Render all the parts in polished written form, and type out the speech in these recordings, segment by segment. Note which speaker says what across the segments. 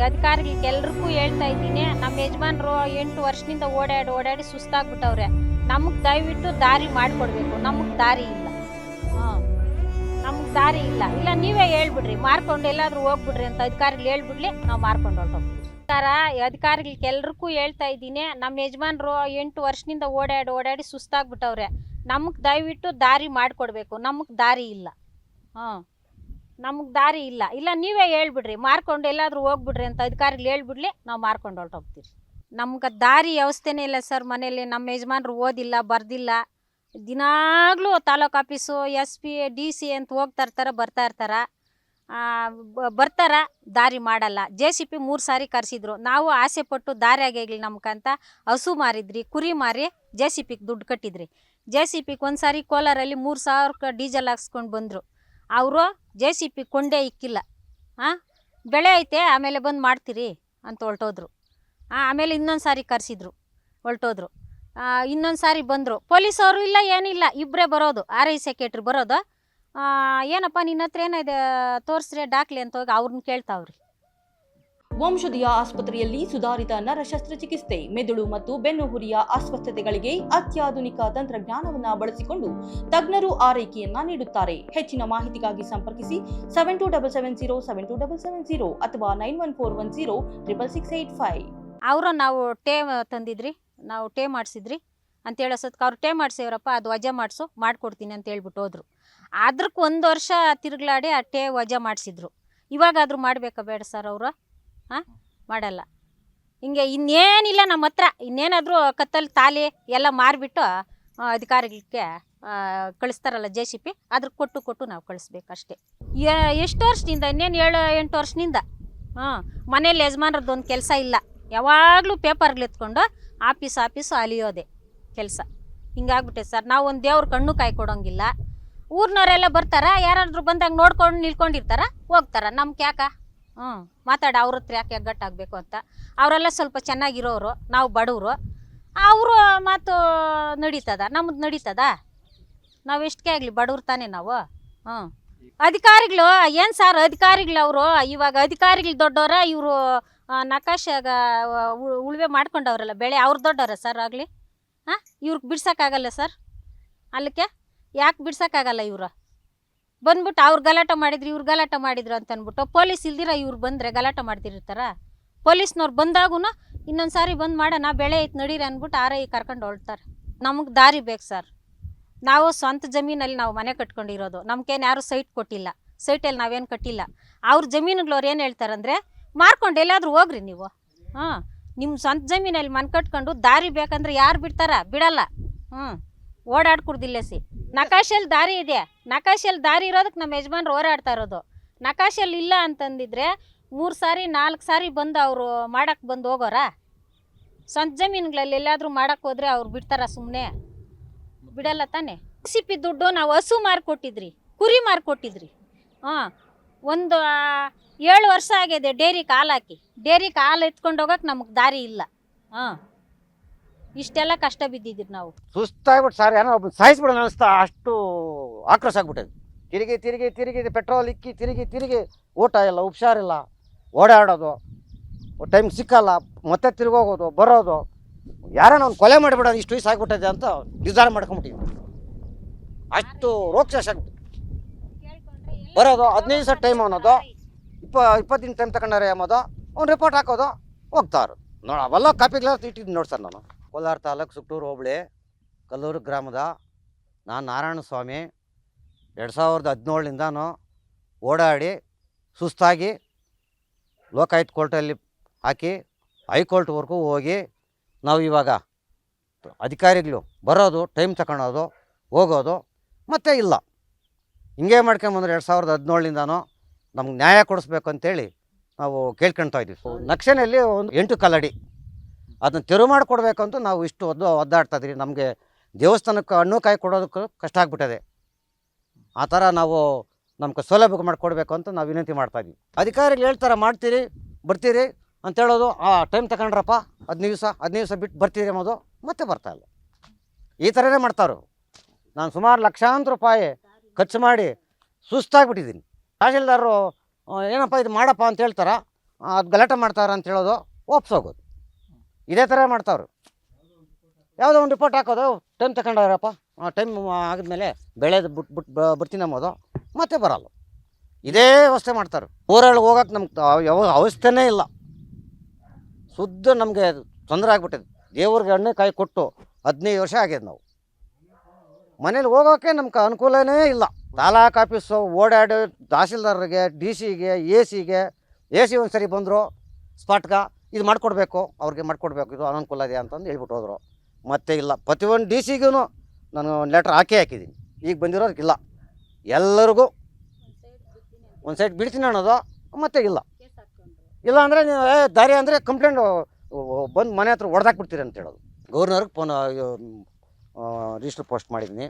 Speaker 1: ಅಧಿಕಾರಿಗಳಿಗೆಲ್ರಿಗೂ ಹೇಳ್ತಾ ಇದ್ದೀನಿ, ನಮ್ಮ ಯಜಮಾನ್ರು 8 ವರ್ಷದಿಂದ ಓಡಾಡಿ ಸುಸ್ತಾಗ್ಬಿಟ್ಟವ್ರೆ. ನಮಗೆ ದಯವಿಟ್ಟು ದಾರಿ ಮಾಡಿಕೊಡ್ಬೇಕು. ನಮಗೆ ದಾರಿ ಇಲ್ಲ. ನಮಗೆ ದಾರಿ ಇಲ್ಲ. ಇಲ್ಲ ನೀವೇ ಹೇಳ್ಬಿಡ್ರಿ, ಮಾರ್ಕೊಂಡು ಎಲ್ಲಾದ್ರೂ ಹೋಗ್ಬಿಡ್ರಿ ಅಂತ ಅಧಿಕಾರಿಗಳು ಹೇಳ್ಬಿಡ್ಲಿ, ನಾವು ಮಾರ್ಕೊಂಡು ಹೊರಟೋಗ್ತೀವಿ. ಅಧಿಕಾರಿಗಳಿಗೆಲ್ರಿಗೂ ಹೇಳ್ತಾ ಇದ್ದೀನಿ, ನಮ್ಮ ಯಜಮಾನ್ರು 8 ವರ್ಷದಿಂದ ಓಡಾಡಿ ಸುಸ್ತಾಗ್ಬಿಟ್ಟವ್ರೆ. ನಮಗೆ ದಯವಿಟ್ಟು ದಾರಿ ಮಾಡಿಕೊಡ್ಬೇಕು. ನಮಗೆ ದಾರಿ ಇಲ್ಲ. ನಮಗೆ ದಾರಿ ಇಲ್ಲ. ಇಲ್ಲ ನೀವೇ ಹೇಳ್ಬಿಡ್ರಿ, ಮಾರ್ಕೊಂಡು ಎಲ್ಲಾದ್ರೂ ಹೋಗ್ಬಿಡ್ರಿ ಅಂತ ಅಧಿಕಾರಿಗಳು ಹೇಳ್ಬಿಡ್ಲಿ, ನಾವು ಮಾರ್ಕೊಂಡು ಹೊರಟೋಗ್ತೀವಿ. ನಮ್ಗೆ ದಾರಿ ವ್ಯವಸ್ಥೆನೇ ಇಲ್ಲ ಸರ್. ಮನೇಲಿ ನಮ್ಮ ಯಜಮಾನ್ರು ಓದಿಲ್ಲ, ಬರ್ದಿಲ್ಲ. ದಿನಾಗ್ಲೂ ತಾಲೂಕು ಆಫೀಸು, SP, DC ಅಂತ ಹೋಗ್ತಾ ಇರ್ತಾರೆ, ಬರ್ತಾರ, ದಾರಿ ಮಾಡಲ್ಲ. JCP 3 ಸಾರಿ ಕರೆಸಿದ್ರು. ನಾವು ಆಸೆ ಪಟ್ಟು ದಾರಿ ಆಗಲಿ ನಮ್ಗಂತ ಹಸು ಮಾರಿದ್ರಿ, ಕುರಿ ಮಾರಿ JCPಗೆ ದುಡ್ಡು ಕಟ್ಟಿದ್ರಿ. JCPಗೆ ಒಂದು ಸಾರಿ ಕೋಲಾರಲ್ಲಿ 3000 ಡೀಸೆಲ್ ಹಾಕ್ಸ್ಕೊಂಡು ಬಂದರು. ಅವರು JCP ಕೊಂಡೇ ಇಕ್ಕಿಲ್ಲ. ಬೆಳೆ ಐತೆ ಆಮೇಲೆ ಬಂದು ಮಾಡ್ತೀರಿ ಅಂತ ಹೊರಟೋದ್ರು. ಆಮೇಲೆ ಇನ್ನೊಂದು ಸಾರಿ ಕರೆಸಿದ್ರು, ಹೊರಟೋದ್ರು. ಇನ್ನೊಂದು ಸಾರಿ ಬಂದರು. ಪೊಲೀಸವರು ಇಲ್ಲ, ಏನಿಲ್ಲ, ಇಬ್ಬರೇ ಬರೋದು. RI ಸೆಕ್ರೆಟ್ರಿ ಬರೋದು. ಏನಪ್ಪ ನಿನ್ನ ಹತ್ರ ಏನಿದೆ ತೋರಿಸ್ರೆ ದಾಖಲೆ ಅಂತ ಹೋಗಿ ಅವ್ರನ್ನ ಕೇಳ್ತಾವ್ರಿ.
Speaker 2: ವಂಶದಿಯ ಆಸ್ಪತ್ರೆಯಲ್ಲಿ ಸುಧಾರಿತ ನರ ಶಸ್ತ್ರಚಿಕಿತ್ಸೆ, ಮೆದುಳು ಮತ್ತು ಬೆನ್ನುಹುರಿಯ ಅಸ್ವಸ್ಥತೆಗಳಿಗೆ ಅತ್ಯಾಧುನಿಕ ತಂತ್ರಜ್ಞಾನವನ್ನು ಬಳಸಿಕೊಂಡು ತಜ್ಞರು ಆರೈಕೆಯನ್ನ ನೀಡುತ್ತಾರೆ. ಹೆಚ್ಚಿನ ಮಾಹಿತಿಗಾಗಿ ಸಂಪರ್ಕಿಸಿ 7277072770 ಅಥವಾ 9141066685.
Speaker 1: ಅವರು ನಾವು ತಂದಿದ್ರಿ, ನಾವು ಮಾಡಿಸಿದ್ರಿ ಅಂತ ಹೇಳೋಸತ್ಗೆ ಅವ್ರು ಮಾಡಿಸೇವ್ರಪ್ಪ, ಅದು ವಜಾ ಮಾಡ್ಕೊಡ್ತೀನಿ ಅಂತ ಹೇಳ್ಬಿಟ್ಟು ಹೋದ್ರು. ಅದಕ್ಕೆ 1 ವರ್ಷ ತಿರುಗ್ಲಾಡಿ ಆ ವಜಾ ಮಾಡಿಸಿದ್ರು. ಇವಾಗಾದರೂ ಮಾಡಬೇಕಾ ಬೇಡ ಸರ್ ಅವರು? ಮಾಡಲ್ಲ. ಹಿಂಗೆ ಇನ್ನೇನಿಲ್ಲ ನಮ್ಮ ಹತ್ರ. ಇನ್ನೇನಾದರೂ ಕತ್ತಲ್ಲಿ ತಾಲಿ ಎಲ್ಲ ಮಾರಿಬಿಟ್ಟು ಅಧಿಕಾರಿಗಳಿಗೆ ಕಳಿಸ್ತಾರಲ್ಲ JCP, ಅದ್ರ ಕೊಟ್ಟು ನಾವು ಕಳಿಸ್ಬೇಕಷ್ಟೇ. ಎಷ್ಟು ವರ್ಷದಿಂದ? ಇನ್ನೇನು 7-8 ವರ್ಷದಿಂದ. ಮನೇಲಿ ಯಜಮಾನ್ರದ್ದು ಒಂದು ಕೆಲಸ ಇಲ್ಲ. ಯಾವಾಗಲೂ ಪೇಪರ್ಗಳು ಎತ್ಕೊಂಡು ಆಫೀಸು ಅಲಿಯೋದೆ ಕೆಲಸ. ಹಿಂಗಾಗ್ಬಿಟ್ಟೆ ಸರ್. ನಾವು ಒಂದು ದೇವ್ರ ಕಣ್ಣು ಕಾಯ್ಕೊಡೋಂಗಿಲ್ಲ. ಊರಿನವರೆಲ್ಲ ಬರ್ತಾರ, ಯಾರಾದ್ರೂ ಬಂದಾಗ ನೋಡ್ಕೊಂಡು ನಿಲ್ಕೊಂಡಿರ್ತಾರ, ಹೋಗ್ತಾರ. ನಮ್ಗೆ ಯಾಕ ಮಾತಾಡಿ ಅವ್ರ ಹತ್ರ ಯಾಕೆ ಎಗ್ಗಟ್ಟಾಗಬೇಕು ಅಂತ. ಅವರೆಲ್ಲ ಸ್ವಲ್ಪ ಚೆನ್ನಾಗಿರೋರು, ನಾವು ಬಡವರು. ಅವರು ಮಾತು ನಡೀತದ, ನಮ್ಮದು ನಡೀತದ? ನಾವು ಎಷ್ಟಕ್ಕೆ ಆಗಲಿ ಬಡವ್ರು ತಾನೇ ನಾವು. ಅಧಿಕಾರಿಗಳು ಏನು ಸರ್, ಅಧಿಕಾರಿಗಳು ಅವರು ಇವಾಗ ಅಧಿಕಾರಿಗಳು ದೊಡ್ಡವರ, ಇವರು ನಕಾಶಾಗ ಉಳುವೆ ಮಾಡ್ಕೊಂಡವ್ರಲ್ಲ ಬೆಳೆ, ಅವ್ರು ದೊಡ್ಡವ್ರ ಸರ್ ಆಗಲಿ? ಇವ್ರಿಗೆ ಬಿಡ್ಸೋಕ್ಕಾಗಲ್ಲ ಸರ್? ಅಲ್ಲಕ್ಕೆ ಯಾಕೆ ಬಿಡ್ಸೋಕ್ಕಾಗಲ್ಲ? ಇವರು ಬಂದ್ಬಿಟ್ಟು ಅವ್ರು ಗಲಾಟೆ ಮಾಡಿದ್ರು, ಇವ್ರು ಗಲಾಟೆ ಮಾಡಿದ್ರು ಅಂತ ಅಂದ್ಬಿಟ್ಟು ಪೊಲೀಸ್ ಇಲ್ದಿರ ಇವ್ರು ಬಂದರೆ ಗಲಾಟೆ ಮಾಡ್ತಿರ್ತಾರ? ಪೊಲೀಸ್ನವ್ರು ಬಂದಾಗೂ ಇನ್ನೊಂದು ಸಾರಿ ಬಂದು ಮಾಡೋಣ, ಬೆಳೆ ಐತೆ ನಡೀರಿ ಅಂದ್ಬಿಟ್ಟು RI ಕರ್ಕೊಂಡು ಹೊಳ್ತಾರೆ. ನಮಗೆ ದಾರಿ ಬೇಕು ಸರ್. ನಾವು ಸ್ವಂತ ಜಮೀನಲ್ಲಿ ನಾವು ಮನೆ ಕಟ್ಕೊಂಡಿರೋದು. ನಮ್ಗೇನು ಯಾರು ಸೈಟ್ ಕೊಟ್ಟಿಲ್ಲ. ಸೈಟಲ್ಲಿ ನಾವೇನು ಕಟ್ಟಿಲ್ಲ. ಅವ್ರ ಜಮೀನುಗಳವ್ರು ಏನು ಹೇಳ್ತಾರಂದರೆ, ಮಾರ್ಕೊಂಡು ಎಲ್ಲಾದರೂ ಹೋಗ್ರಿ ನೀವು. ನಿಮ್ಮ ಸ್ವಂತ ಜಮೀನಲ್ಲಿ ಮನೆ ಕಟ್ಕೊಂಡು ದಾರಿ ಬೇಕಂದ್ರೆ ಯಾರು ಬಿಡಲ್ಲ. ಓಡಾಡ್ಕೊಡ್ದಿಲ್ಲ ನಕಾಶಲ್ಲಿ ದಾರಿ ಇದೆ. ನಕಾಶಲ್ಲಿ ದಾರಿ ಇರೋದಕ್ಕೆ ನಮ್ಮ ಯಜಮಾನ್ರು ಹೋರಾಡ್ತಾ ಇರೋದು. ನಕಾಶಲ್ಲಿ ಇಲ್ಲ ಅಂತಂದಿದ್ರೆ 3 ಸಾರಿ 4 ಸಾರಿ ಬಂದು ಅವರು ಮಾಡಕ್ಕೆ ಬಂದು ಹೋಗೋರ? ಸ್ವಂತ ಜಮೀನುಗಳಲ್ಲಿ ಎಲ್ಲಾದರೂ ಮಾಡಕ್ಕೆ ಹೋದರೆ ಅವ್ರು ಬಿಡ್ತಾರ? ಸುಮ್ಮನೆ ಬಿಡಲ್ಲ ತಾನೆ. JCP ದುಡ್ಡು ನಾವು ಹಸು ಮಾರಿಕೊಟ್ಟಿದ್ರಿ, ಕುರಿ ಮಾರಿಕೊಟ್ಟಿದ್ರಿ. ಒಂದು 7 ವರ್ಷ ಆಗಿದೆ ಡೇರಿಗೆ ಹಾಲು ಹಾಕಿ. ಡೇರಿಗೆ ಹಾಲು ಎತ್ಕೊಂಡು ಹೋಗಕ್ಕೆ ನಮಗೆ ದಾರಿ ಇಲ್ಲ. ಇಷ್ಟೆಲ್ಲ ಕಷ್ಟ ಬಿದ್ದಿದ್ದೀರಿ ನಾವು.
Speaker 3: ಸುಸ್ತಾಗ್ಬಿಟ್ಟು ಸರ್, ಏನೋ ಒಬ್ಬ ಸಾಯಿಸ್ಬಿಡೋಣ ಅನಿಸ್ತಾ, ಅಷ್ಟು ಆಕ್ರೋಶ ಆಗ್ಬಿಟ್ಟது. ತಿರುಗಿ ಪೆಟ್ರೋಲ್ ಇಕ್ಕಿ ತಿರುಗಿ ಊಟ ಇಲ್ಲ, ಹುಷಾರಿಲ್ಲ, ಓಡಾಡೋದು, ಟೈಮ್ ಸಿಕ್ಕಲ್ಲ, ಮತ್ತೆ ತಿರುಗೋಗೋದು ಬರೋದು. ಯಾರನ್ನ ಒಂದು ಕೊಲೆ ಮಾಡಿಬಿಡೋದು, ಇಷ್ಟು ವಯಸ್ಸು ಆಗ್ಬಿಟ್ಟಿದೆ ಅಂತ ನಿರ್ಧಾರ ಮಾಡ್ಕೊಂಬಿಟ್ಟಿದ್ವಿ. ಅಷ್ಟು ರೋಕ್ಷಾಶ ಆಗ್ಬಿಟ್ಟು ಬರೋದು. 15 ದಿವಸ ಟೈಮ್ ಅನ್ನೋದು, 20 ದಿನ ಟೈಮ್ ತಗೊಂಡಾರೆ ಅನ್ನೋದು, ಒಂದು ರಿಪೋರ್ಟ್ ಹಾಕೋದು, ಹೋಗ್ತಾ ಇರೋದು. ಅವೆಲ್ಲ ಕಾಪಿಗ್ಲಾಸ್ ಇಟ್ಟಿದ್ದು ನೋಡಿ ಸರ್. ನಾನು ಕೋಲಾರ ತಾಲೂಕು ಸುಕ್ಟೂರು ಹೋಬಳಿ ಕಲ್ಲೂರು ಗ್ರಾಮದ ನಾನು ನಾರಾಯಣ ಸ್ವಾಮಿ. 2017 ಓಡಾಡಿ ಸುಸ್ತಾಗಿ ಲೋಕಾಯುಕ್ತ ಕೋರ್ಟಲ್ಲಿ ಹಾಕಿ ಹೈಕೋರ್ಟ್ವರೆಗೂ ಹೋಗಿ ನಾವು ಇವಾಗ ಅಧಿಕಾರಿಗಳು ಬರೋದು, ಟೈಮ್ ತಗೊಳೋದು, ಹೋಗೋದು ಮತ್ತೆ ಇಲ್ಲ. ಹಿಂಗೆ ಮಾಡ್ಕೊಂಬಂದ್ರೆ 2017 ನಮ್ಗೆ ನ್ಯಾಯ ಕೊಡಿಸ್ಬೇಕು ಅಂತೇಳಿ ನಾವು ಕೇಳ್ಕೊಳ್ತಾ ಇದ್ದೀವಿ. ನಕ್ಷೆನಲ್ಲಿ ಒಂದು 8 ಕಲ್ಲಡಿ ಅದನ್ನು ತೆರವು ಮಾಡಿಕೊಡ್ಬೇಕು ಅಂತ ನಾವು ಇಷ್ಟು ಒದ್ದಾಡ್ತಾ ಇದ್ದೀವಿ. ನಮಗೆ ದೇವಸ್ಥಾನಕ್ಕೆ ಹಣ್ಣು ಕಾಯಿ ಕೊಡೋದಕ್ಕೂ ಕಷ್ಟ ಆಗ್ಬಿಟ್ಟಿದೆ. ಆ ಥರ ನಾವು ನಮ್ಗೆ ಸೌಲಭ್ಯ ಮಾಡಿಕೊಡ್ಬೇಕು ಅಂತ ನಾವು ವಿನಂತಿ ಮಾಡ್ತಾಯಿದ್ವಿ. ಅಧಿಕಾರಿಗಳು ಹೇಳ್ತಾರೆ ಮಾಡ್ತೀರಿ ಬರ್ತೀರಿ ಅಂತ ಹೇಳೋದು, ಟೈಮ್ ತಗೊಂಡ್ರಪ್ಪ 15 ದಿವಸ ಬಿಟ್ಟು ಬರ್ತೀರಿ ಅನ್ನೋದು, ಮತ್ತೆ ಬರ್ತಾಯಿಲ್ಲ. ಈ ಥರನೇ ಮಾಡ್ತಾರೋ. ನಾನು ಸುಮಾರು ಲಕ್ಷಾಂತರ ರೂಪಾಯಿ ಖರ್ಚು ಮಾಡಿ ಸುಸ್ತಾಗ್ಬಿಟ್ಟಿದ್ದೀನಿ. ತಹಶೀಲ್ದಾರರು ಏನಪ್ಪ ಇದು ಮಾಡಪ್ಪ ಅಂತ ಹೇಳ್ತಾರೆ, ಅದು ಗಲಾಟೆ ಮಾಡ್ತಾರೆ ಅಂತ ಹೇಳೋದು ಒಪ್ಸೋಗೋದು. ಇದೇ ಥರ ಮಾಡ್ತಾವ್ರು. ಯಾವುದೋ ಒಂದು ರಿಪೋರ್ಟ್ ಹಾಕೋದು, ಟೈಮ್ ತಗೊಂಡವ್ರಪ್ಪ, ಟೈಮ್ ಆಗಿದ್ಮೇಲೆ ಬೆಳೆದು ಬಿಟ್ಟು ಬರ್ತೀನಿ ಅಂಬೋದು, ಮತ್ತೆ ಬರಲ್ಲ. ಇದೇ ವ್ಯವಸ್ಥೆ ಮಾಡ್ತಾರೆ. ಊರಲ್ಲಿ ಹೋಗೋಕೆ ನಮ್ಗೆ ಯಾವ ಅವಸ್ಥೆನೇ ಇಲ್ಲ. ಶುದ್ಧ ನಮಗೆ ತೊಂದರೆ ಆಗ್ಬಿಟ್ಟಿದೆ. ದೇವ್ರಿಗೆ ಎಣ್ಣೆ ಕಾಯಿ ಕೊಟ್ಟು 15 ವರ್ಷ ಆಗ್ಯದ. ನಾವು ಮನೇಲಿ ಹೋಗೋಕ್ಕೆ ನಮ್ಗೆ ಅನುಕೂಲನೇ ಇಲ್ಲ. ತಾಲೂಕು ಆಫೀಸು ಓಡಾಡಿ ತಹಸೀಲ್ದಾರ್ಗೆ, ಡಿ ಸಿಗೆ, ಎ ಸಿ ಒಂದು ಸರಿ ಬಂದರು ಸ್ಪಾಟ್ಗೆ ಇದು ಮಾಡಿಕೊಡ್ಬೇಕು, ಅವ್ರಿಗೆ ಮಾಡಿಕೊಡ್ಬೇಕು, ಇದು ಅನುಕೂಲ ಇದೆ ಅಂತಂದು ಹೇಳ್ಬಿಟ್ಟು ಹೋದರು. ಮತ್ತೆ ಇಲ್ಲ, ಪ್ರತಿಯೊಂದು ಡಿ ಸಿಗೂ ನಾನು ಲೆಟ್ರ್ ಹಾಕಿದ್ದೀನಿ. ಈಗ ಬಂದಿರೋದಕ್ಕಿಲ್ಲ. ಎಲ್ಲರಿಗೂ ಒಂದು ಸೈಡ್ ಬಿಡ್ತೀನಿ ಅನ್ನೋದು, ಮತ್ತೆ ಇಲ್ಲ ಅಂದರೆ ನೀವು ದಾರಿ ಅಂದರೆ ಕಂಪ್ಲೇಂಟ್ ಬಂದು ಮನೆ ಹತ್ರ ಹೊಡೆದಾಕ್ಬಿಡ್ತೀರಿ ಅಂತ ಹೇಳೋದು. ಗೌರ್ನರ್ಗೆ ಫೋನ್ ರಿಜಿಸ್ಟರ್ ಪೋಸ್ಟ್ ಮಾಡಿದ್ದೀನಿ.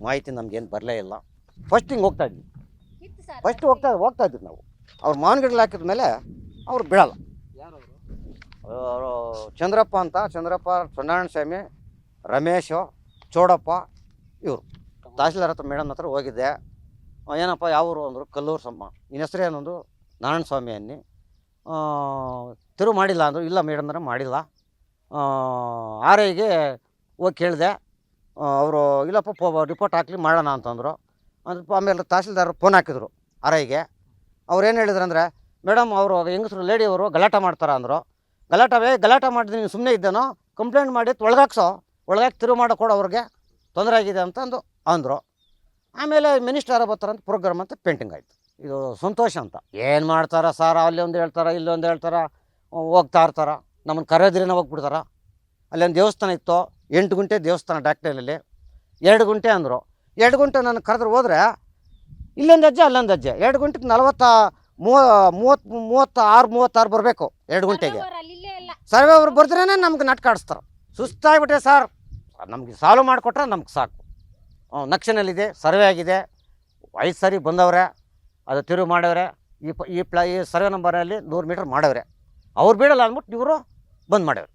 Speaker 3: ಮಾಹಿತಿ ನಮಗೇನು ಬರಲೇ ಇಲ್ಲ. ಫಸ್ಟ್ ಹಿಂಗೆ ಹೋಗ್ತಾಯಿದ್ವಿ, ಹೋಗ್ತಾ ಇದ್ವಿ ನಾವು. ಅವ್ರು ಮಾವಿನ ಗಿಡಗಳು ಹಾಕಿದ ಮೇಲೆ ಅವ್ರು ಬಿಡಲ್ಲ. ಅವರು ಚಂದ್ರಪ್ಪ ಅಂತ, ಸತ್ಯನಾರಾಯಣ ಸ್ವಾಮಿ, ರಮೇಶು, ಚೋಡಪ್ಪ, ಇವರು ತಹಸೀಲ್ದಾರ್ ಹತ್ರ ಮೇಡಮ್ ಹತ್ರ ಹೋಗಿದ್ದೆ. ಏನಪ್ಪ ಯಾವರು ಅಂದರು, ಕಲ್ಲೂರು ಸಮ್ಮ. ನಿನ್ನ ಹೆಸರು ಏನಂದು, ನಾರಾಯಣ ಸ್ವಾಮಿ ಅನ್ನಿ. ತಿರು ಮಾಡಿಲ್ಲ ಅಂದರು. ಇಲ್ಲ ಮೇಡಮ್ನವ್ರೆ ಮಾಡಿಲ್ಲ. RIಗೆ ಹೋಗಿ ಕೇಳಿದೆ. ಅವರು ಇಲ್ಲಪ್ಪ ರಿಪೋರ್ಟ್ ಹಾಕಲಿ ಮಾಡೋಣ ಅಂತಂದರು. ಆಮೇಲೆ ತಹಸೀಲ್ದಾರ್ ಫೋನ್ ಹಾಕಿದ್ರು RIಗೆ. ಅವ್ರು ಏನು ಹೇಳಿದ್ರು ಅಂದರೆ, ಮೇಡಮ್ ಅವರು ಹೆಂಗಸರು ಲೇಡಿಯವರು ಗಲಾಟೆ ಮಾಡ್ತಾರೆ ಅಂದರು. ಗಲಾಟೆ ಮಾಡಿದ್ರೆ ನೀನು ಸುಮ್ಮನೆ ಇದ್ದೇನೋ, ಕಂಪ್ಲೇಂಟ್ ಮಾಡಿ ಒಳಗಾಕಿ ತಿರು ಮಾಡೋ ಕೊಡು, ಅವ್ರಿಗೆ ತೊಂದರೆ ಆಗಿದೆ ಅಂತಂದು ಅಂದರು. ಆಮೇಲೆ ಮಿನಿಸ್ಟರ್ ಬರ್ತಾರಂತ ಪ್ರೋಗ್ರಾಮ್ ಅಂತ ಪೇಂಟಿಂಗ್ ಆಯಿತು. ಇದು ಸಂತೋಷ ಅಂತ. ಏನು ಮಾಡ್ತಾರೆ ಸರ್, ಅಲ್ಲಿ ಒಂದು ಹೇಳ್ತಾರೆ, ಇಲ್ಲೊಂದು ಹೇಳ್ತಾರೆ, ಹೋಗ್ತಾ ಇರ್ತಾರೆ. ನಮ್ಮನ್ನು ಕರೆಯೋದ್ರೇನೆ ಹೋಗ್ಬಿಡ್ತಾರೆ. ಅಲ್ಲೊಂದು ದೇವಸ್ಥಾನ ಇತ್ತು, 8 ಗುಂಟೆ ದೇವಸ್ಥಾನ ಡಾಕ್ಟರಲ್ಲಿ. 2 ಗುಂಟೆ ಅಂದರು. 2 ಗುಂಟೆ ನಾನು ಕರೆದ್ರೆ ಹೋದರೆ ಇಲ್ಲೊಂದು ಹೆಜ್ಜೆ ಅಲ್ಲೊಂದು ಹೆಜ್ಜೆ. 2 ಗುಂಟೆಗೆ 36 ಬರಬೇಕು. 2 ಗುಂಟೆಗೆ ಸರ್ವೆ ಅವ್ರು ಬರ್ದ್ರೇ ನಮ್ಗೆ ನಾಟಕ ಆಡಿಸ್ತಾರೆ. ಸುಸ್ತಾಗ್ಬಿಟ್ಟೆ ಸರ್, ನಮ್ಗೆ ಸಾಲ್ವ್ ಮಾಡಿಕೊಟ್ರೆ ನಮ್ಗೆ ಸಾಕು. ನಕ್ಷನಲ್ಲಿದೆ, ಸರ್ವೆ ಆಗಿದೆ, 5 ಸರಿ ಬಂದವ್ರೆ, ಅದು ತಿರುವು ಮಾಡವ್ರೆ. ಈ ಸರ್ವೆ ನಂಬರಲ್ಲಿ 100 ಮೀಟ್ರ್ ಮಾಡವ್ರೆ. ಅವ್ರು ಬಿಡಲ್ಲ ಅಂದ್ಬಿಟ್ಟು ಇವರು ಬಂದ್ ಮಾಡವ್ರೆ.